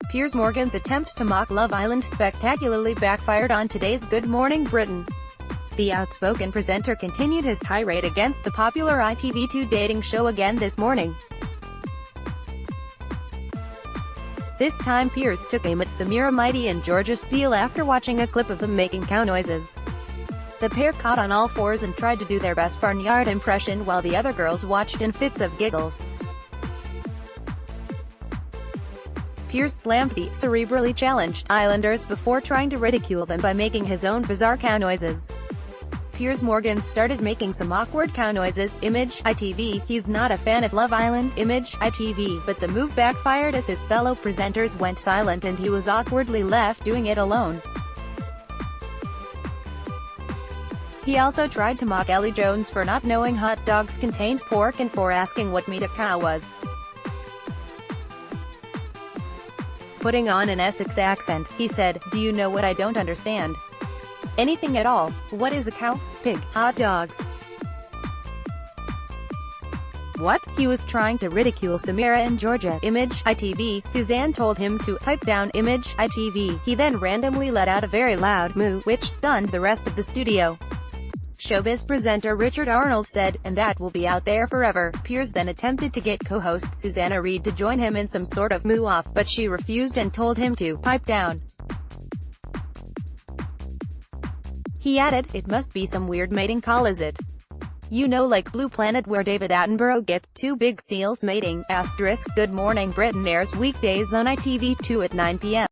Piers Morgan's attempt to mock Love Island spectacularly backfired on today's Good Morning Britain. The outspoken presenter continued his tirade against the popular ITV2 dating show again this morning. This time Piers took aim at Samira and Georgia Steele after watching a clip of them making cow noises. The pair caught on all fours and tried to do their best barnyard impression while the other girls watched in fits of giggles. Piers slammed the cerebrally challenged Islanders before trying to ridicule them by making his own bizarre cow noises. Piers Morgan started making some awkward cow noises, image, ITV. He's not a fan of Love Island, image, ITV, but the move backfired as his fellow presenters went silent and he was awkwardly left doing it alone. He also tried to mock Ellie Jones for not knowing hot dogs contained pork and for asking what meat a cow was. Putting on an Essex accent, he said, "Do you know what I don't understand? Anything at all. What is a cow? Pig? Hot dogs? What?" He was trying to ridicule Samira and Georgia, image, ITV. Suzanne told him to pipe down, image, ITV. He then randomly let out a very loud moo, which stunned the rest of the studio. Showbiz presenter Richard Arnold said, "And that will be out there forever." Piers then attempted to get co-host Susanna Reid to join him in some sort of moo-off, but she refused and told him to pipe down. He added, "It must be some weird mating call, is it? You know, like Blue Planet where David Attenborough gets two big seals mating." *Good Morning Britain airs weekdays on ITV2 at 9 p.m.